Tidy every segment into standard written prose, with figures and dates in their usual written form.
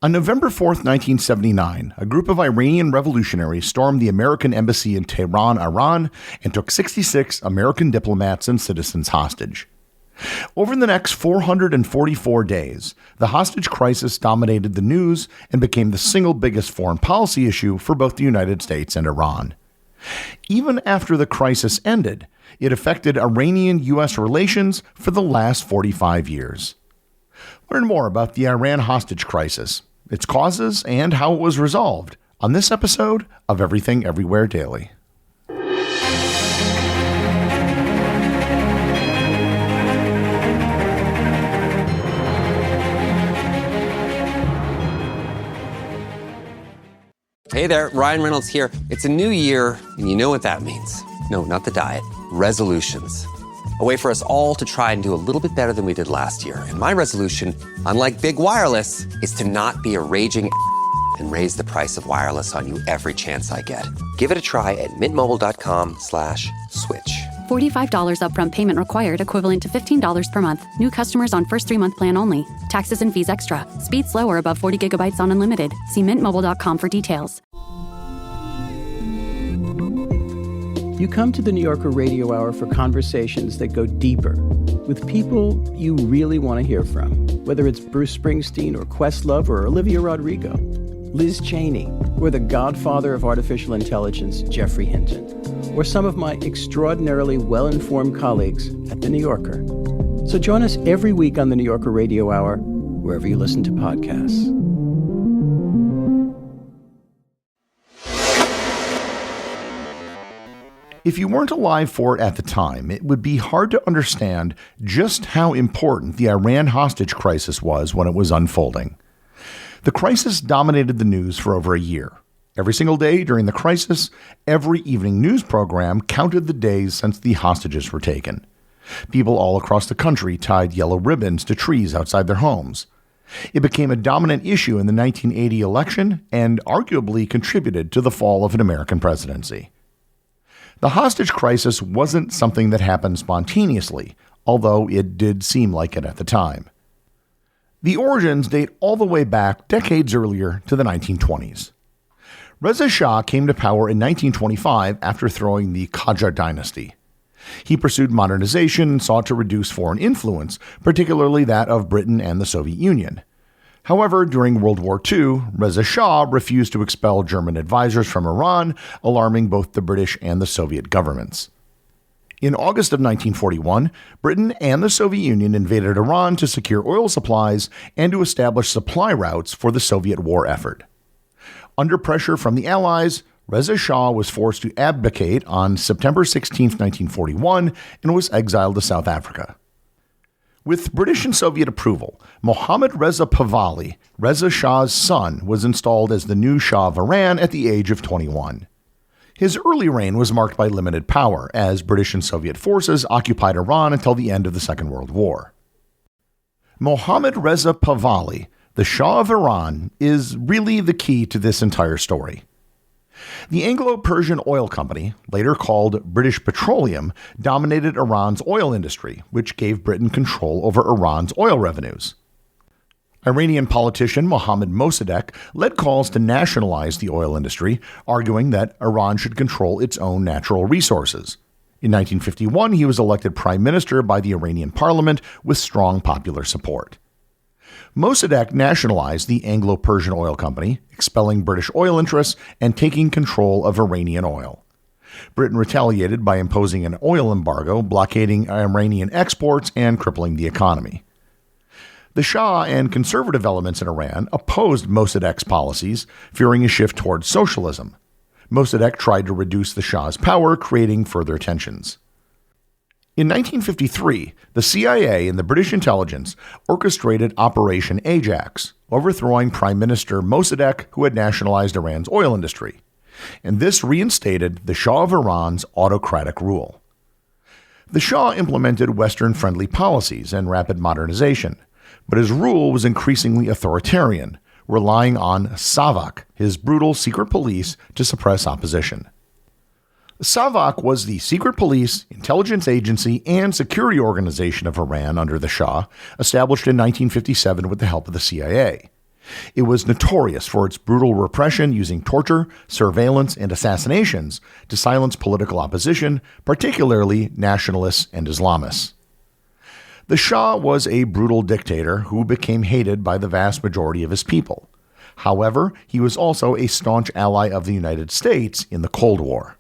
On November 4, 1979, a group of Iranian revolutionaries stormed the American embassy in Tehran, Iran, and took 66 American diplomats and citizens hostage. Over the next 444 days, the hostage crisis dominated the news and became the single biggest foreign policy issue for both the United States and Iran. Even after the crisis ended, it affected Iranian-U.S. relations for the last 45 years. Learn more about the Iran hostage crisis, its causes, and how it was resolved on this episode of Everything Everywhere Daily. Hey there, Ryan Reynolds here. It's a new year, and you know what that means. No, not the diet. Resolutions. A way for us all to try and do a little bit better than we did last year. And my resolution, unlike big wireless, is to not be a raging and raise the price of wireless on you every chance I get. Give it a try at mintmobile.com/switch. $45 upfront payment required, equivalent to $15 per month. New customers on first 3-month plan only. Taxes and fees extra. Speed slower above 40 gigabytes on unlimited. See mintmobile.com for details. You come to the New Yorker Radio Hour for conversations that go deeper with people you really want to hear from, whether it's Bruce Springsteen or Questlove or Olivia Rodrigo, Liz Cheney, or the godfather of artificial intelligence, Jeffrey Hinton, or some of my extraordinarily well-informed colleagues at The New Yorker. So join us every week on the New Yorker Radio Hour, wherever you listen to podcasts. If you weren't alive for it at the time, it would be hard to understand just how important the Iran hostage crisis was when it was unfolding. The crisis dominated the news for over a year. Every single day during the crisis, every evening news program counted the days since the hostages were taken. People all across the country tied yellow ribbons to trees outside their homes. It became a dominant issue in the 1980 election and arguably contributed to the fall of an American presidency. The hostage crisis wasn't something that happened spontaneously, although it did seem like it at the time. The origins date all the way back decades earlier to the 1920s. Reza Shah came to power in 1925 after throwing the Qajar dynasty. He pursued modernization and sought to reduce foreign influence, particularly that of Britain and the Soviet Union. However, during World War II, Reza Shah refused to expel German advisors from Iran, alarming both the British and the Soviet governments. In August of 1941, Britain and the Soviet Union invaded Iran to secure oil supplies and to establish supply routes for the Soviet war effort. Under pressure from the Allies, Reza Shah was forced to abdicate on September 16, 1941, and was exiled to South Africa. With British and Soviet approval, Mohammad Reza Pahlavi, Reza Shah's son, was installed as the new Shah of Iran at the age of 21. His early reign was marked by limited power, as British and Soviet forces occupied Iran until the end of the Second World War. Mohammad Reza Pahlavi, the Shah of Iran, is really the key to this entire story. The Anglo-Persian Oil Company, later called British Petroleum, dominated Iran's oil industry, which gave Britain control over Iran's oil revenues. Iranian politician Mohammad Mossadegh led calls to nationalize the oil industry, arguing that Iran should control its own natural resources. In 1951, he was elected prime minister by the Iranian parliament with strong popular support. Mossadegh nationalized the Anglo-Persian Oil Company, expelling British oil interests and taking control of Iranian oil. Britain retaliated by imposing an oil embargo, blockading Iranian exports and crippling the economy. The Shah and conservative elements in Iran opposed Mossadegh's policies, fearing a shift towards socialism. Mossadegh tried to reduce the Shah's power, creating further tensions. In 1953, the CIA and the British intelligence orchestrated Operation Ajax, overthrowing Prime Minister Mossadegh, who had nationalized Iran's oil industry. And this reinstated the Shah of Iran's autocratic rule. The Shah implemented Western-friendly policies and rapid modernization, but his rule was increasingly authoritarian, relying on Savak, his brutal secret police, to suppress opposition. Savak was the secret police, intelligence agency, and security organization of Iran under the Shah, established in 1957 with the help of the CIA. It was notorious for its brutal repression using torture, surveillance, and assassinations to silence political opposition, particularly nationalists and Islamists. The Shah was a brutal dictator who became hated by the vast majority of his people. However, he was also a staunch ally of the United States in the Cold War.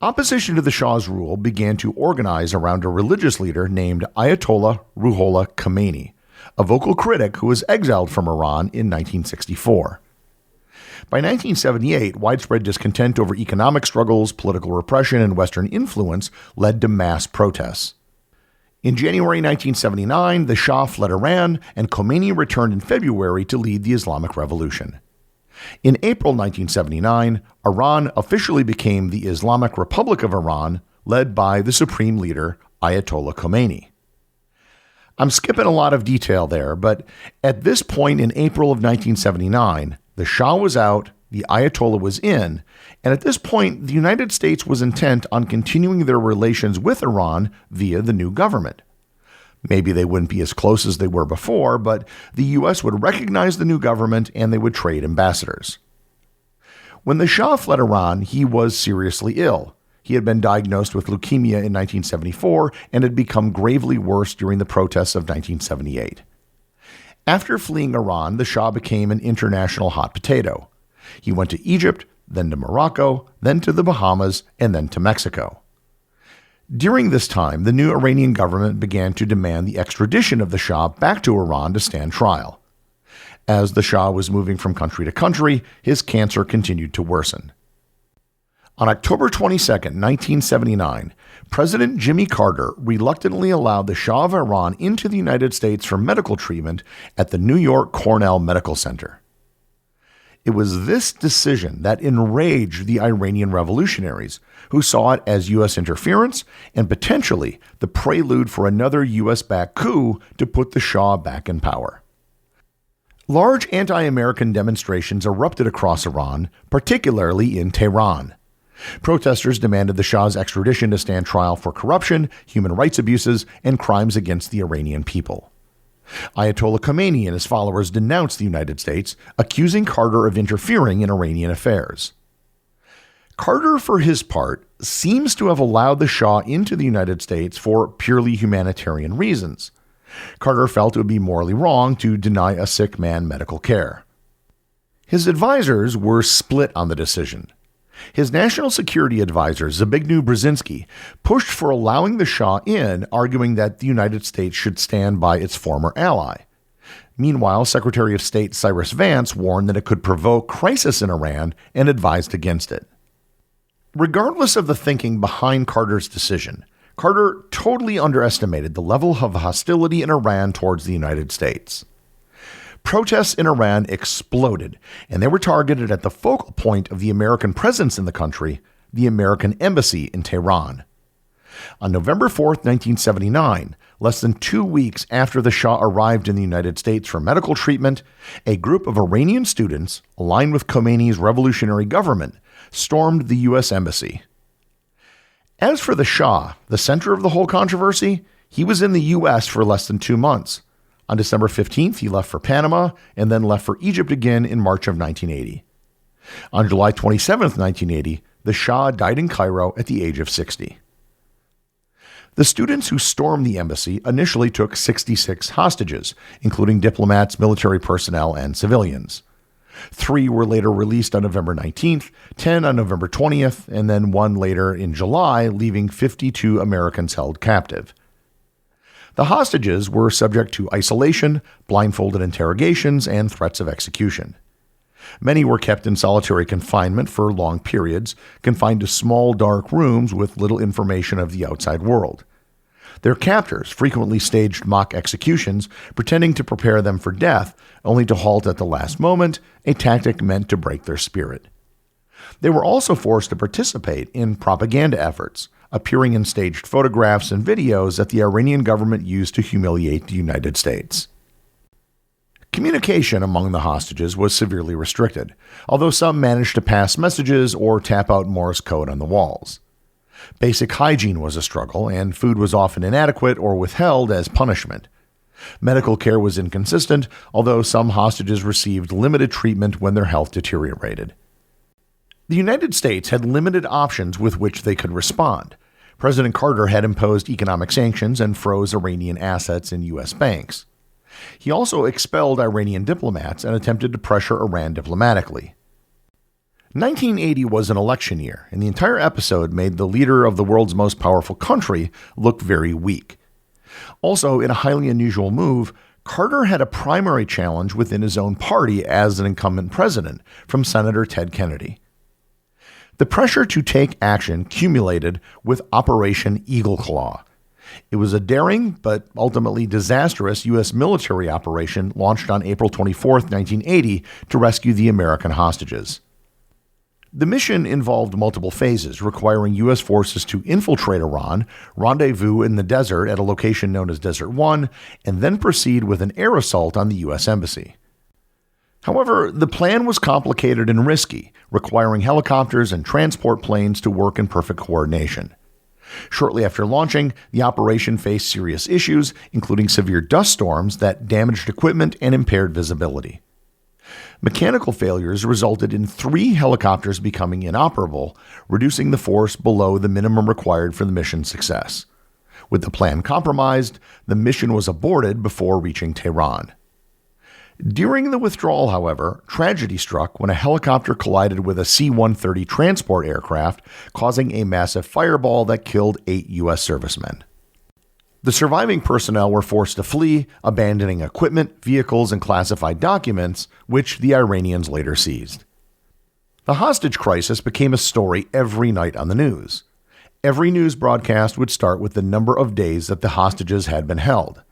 Opposition to the Shah's rule began to organize around a religious leader named Ayatollah Ruhollah Khomeini, a vocal critic who was exiled from Iran in 1964. By 1978, widespread discontent over economic struggles, political repression, and Western influence led to mass protests. In January 1979, the Shah fled Iran, and Khomeini returned in February to lead the Islamic Revolution. In April 1979, Iran officially became the Islamic Republic of Iran, led by the supreme leader, Ayatollah Khomeini. I'm skipping a lot of detail there, but at this point in April of 1979, the Shah was out, the Ayatollah was in, and at this point, the United States was intent on continuing their relations with Iran via the new government. Maybe they wouldn't be as close as they were before, but the U.S. would recognize the new government and they would trade ambassadors. When the Shah fled Iran, he was seriously ill. He had been diagnosed with leukemia in 1974 and had become gravely worse during the protests of 1978. After fleeing Iran, the Shah became an international hot potato. He went to Egypt, then to Morocco, then to the Bahamas, and then to Mexico. During this time, the new Iranian government began to demand the extradition of the Shah back to Iran to stand trial. As the Shah was moving from country to country, his cancer continued to worsen. On October 22, 1979, President Jimmy Carter reluctantly allowed the Shah of Iran into the United States for medical treatment at the New York Cornell Medical Center. It was this decision that enraged the Iranian Revolutionaries, who saw it as U.S. interference and potentially the prelude for another U.S.-backed coup to put the Shah back in power. Large anti-American demonstrations erupted across Iran, particularly in Tehran. Protesters demanded the Shah's extradition to stand trial for corruption, human rights abuses, and crimes against the Iranian people. Ayatollah Khomeini and his followers denounced the United States, accusing Carter of interfering in Iranian affairs. Carter, for his part, seems to have allowed the Shah into the United States for purely humanitarian reasons. Carter felt it would be morally wrong to deny a sick man medical care. His advisors were split on the decision. His national security advisor, Zbigniew Brzezinski, pushed for allowing the Shah in, arguing that the United States should stand by its former ally. Meanwhile, Secretary of State Cyrus Vance warned that it could provoke crisis in Iran and advised against it. Regardless of the thinking behind Carter's decision, Carter totally underestimated the level of hostility in Iran towards the United States. Protests in Iran exploded, and they were targeted at the focal point of the American presence in the country, the American embassy in Tehran. On November 4, 1979, less than 2 weeks after the Shah arrived in the United States for medical treatment, a group of Iranian students, aligned with Khomeini's revolutionary government, stormed the U.S. embassy. As for the Shah, the center of the whole controversy, he was in the U.S. for less than 2 months. On December 15th, he left for Panama and then left for Egypt again in March of 1980. On July 27th, 1980, the Shah died in Cairo at the age of 60. The students who stormed the embassy initially took 66 hostages, including diplomats, military personnel, and civilians. 3 were later released on November 19th, 10 on November 20th, and then 1 later in July, leaving 52 Americans held captive. The hostages were subject to isolation, blindfolded interrogations, and threats of execution. Many were kept in solitary confinement for long periods, confined to small, dark rooms with little information of the outside world. Their captors frequently staged mock executions, pretending to prepare them for death, only to halt at the last moment, a tactic meant to break their spirit. They were also forced to participate in propaganda efforts, appearing in staged photographs and videos that the Iranian government used to humiliate the United States. Communication among the hostages was severely restricted, although some managed to pass messages or tap out Morse code on the walls. Basic hygiene was a struggle, and food was often inadequate or withheld as punishment. Medical care was inconsistent, although some hostages received limited treatment when their health deteriorated. The United States had limited options with which they could respond. President Carter had imposed economic sanctions and froze Iranian assets in U.S. banks. He also expelled Iranian diplomats and attempted to pressure Iran diplomatically. 1980 was an election year, and the entire episode made the leader of the world's most powerful country look very weak. Also, in a highly unusual move, Carter had a primary challenge within his own party as an incumbent president from Senator Ted Kennedy. The pressure to take action cumulated with Operation Eagle Claw. It was a daring but ultimately disastrous U.S. military operation launched on April 24, 1980, to rescue the American hostages. The mission involved multiple phases, requiring U.S. forces to infiltrate Iran, rendezvous in the desert at a location known as Desert 1, and then proceed with an air assault on the U.S. Embassy. However, the plan was complicated and risky, requiring helicopters and transport planes to work in perfect coordination. Shortly after launching, the operation faced serious issues, including severe dust storms that damaged equipment and impaired visibility. Mechanical failures resulted in 3 helicopters becoming inoperable, reducing the force below the minimum required for the mission's success. With the plan compromised, the mission was aborted before reaching Tehran. During the withdrawal, however, tragedy struck when a helicopter collided with a C-130 transport aircraft, causing a massive fireball that killed 8 U.S. servicemen. The surviving personnel were forced to flee, abandoning equipment, vehicles, and classified documents, which the Iranians later seized. The hostage crisis became a story every night on the news. Every news broadcast would start with the number of days that the hostages had been held.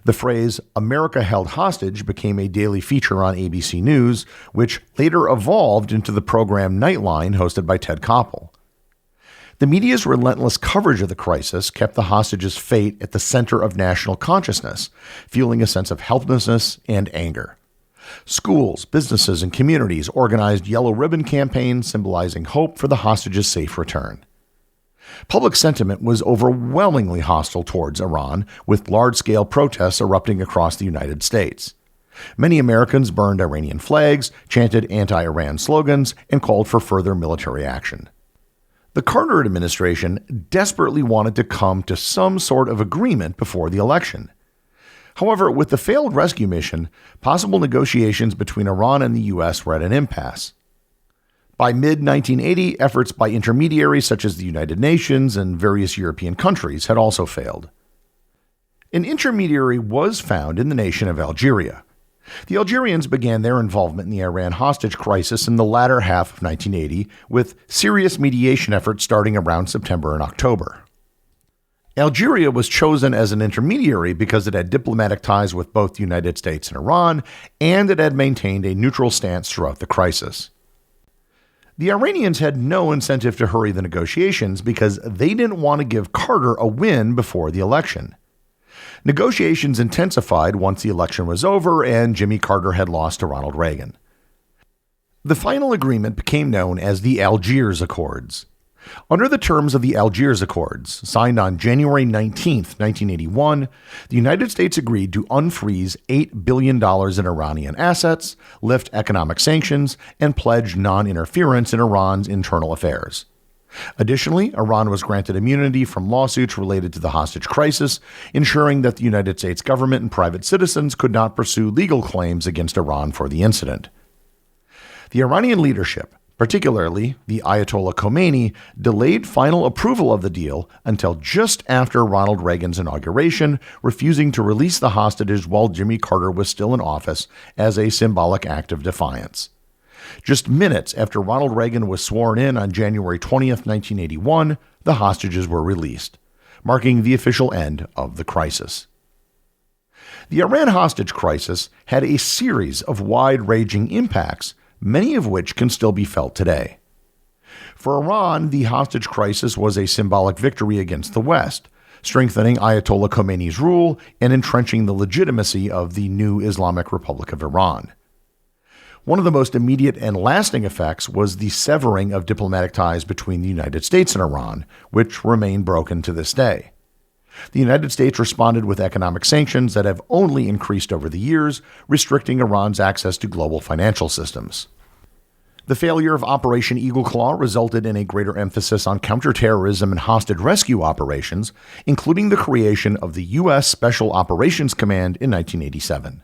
The phrase, "America held hostage," became a daily feature on ABC News, which later evolved into the program Nightline, hosted by Ted Koppel. The media's relentless coverage of the crisis kept the hostages' fate at the center of national consciousness, fueling a sense of helplessness and anger. Schools, businesses, and communities organized yellow ribbon campaigns symbolizing hope for the hostages' safe return. Public sentiment was overwhelmingly hostile towards Iran, with large-scale protests erupting across the United States. Many Americans burned Iranian flags, chanted anti-Iran slogans, and called for further military action. The Carter administration desperately wanted to come to some sort of agreement before the election. However, with the failed rescue mission, possible negotiations between Iran and the U.S. were at an impasse. By mid-1980, efforts by intermediaries such as the United Nations and various European countries had also failed. An intermediary was found in the nation of Algeria. The Algerians began their involvement in the Iran hostage crisis in the latter half of 1980, with serious mediation efforts starting around September and October. Algeria was chosen as an intermediary because it had diplomatic ties with both the United States and Iran, and it had maintained a neutral stance throughout the crisis. The Iranians had no incentive to hurry the negotiations because they didn't want to give Carter a win before the election. Negotiations intensified once the election was over and Jimmy Carter had lost to Ronald Reagan. The final agreement became known as the Algiers Accords. Under the terms of the Algiers Accords, signed on January 19, 1981, the United States agreed to unfreeze $8 billion in Iranian assets, lift economic sanctions, and pledge non-interference in Iran's internal affairs. Additionally, Iran was granted immunity from lawsuits related to the hostage crisis, ensuring that the United States government and private citizens could not pursue legal claims against Iran for the incident. The Iranian leadership, particularly the Ayatollah Khomeini, delayed final approval of the deal until just after Ronald Reagan's inauguration, refusing to release the hostages while Jimmy Carter was still in office as a symbolic act of defiance. Just minutes after Ronald Reagan was sworn in on January 20th, 1981, the hostages were released, marking the official end of the crisis. The Iran hostage crisis had a series of wide-ranging impacts, many of which can still be felt today. For Iran, the hostage crisis was a symbolic victory against the West, strengthening Ayatollah Khomeini's rule and entrenching the legitimacy of the new Islamic Republic of Iran. One of the most immediate and lasting effects was the severing of diplomatic ties between the United States and Iran, which remain broken to this day. The United States responded with economic sanctions that have only increased over the years, restricting Iran's access to global financial systems. The failure of Operation Eagle Claw resulted in a greater emphasis on counterterrorism and hostage rescue operations, including the creation of the U.S. Special Operations Command in 1987.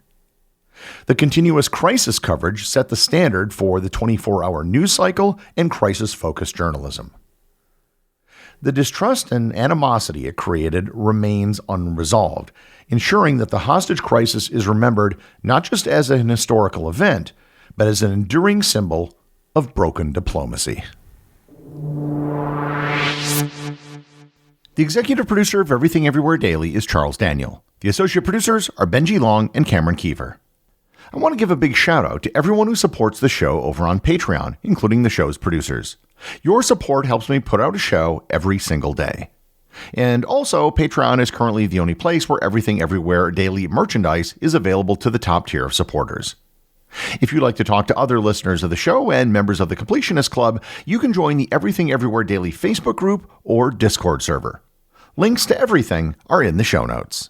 The continuous crisis coverage set the standard for the 24-hour news cycle and crisis-focused journalism. The distrust and animosity it created remains unresolved, ensuring that the hostage crisis is remembered not just as an historical event, but as an enduring symbol of broken diplomacy. The executive producer of Everything Everywhere Daily is Charles Daniel. The associate producers are Benji Long and Cameron Kieffer. I want to give a big shout out to everyone who supports the show over on Patreon, including the show's producers. Your support helps me put out a show every single day. And also, Patreon is currently the only place where Everything Everywhere Daily merchandise is available to the top tier of supporters. If you'd like to talk to other listeners of the show and members of the Completionist Club, you can join the Everything Everywhere Daily Facebook group or Discord server. Links to everything are in the show notes.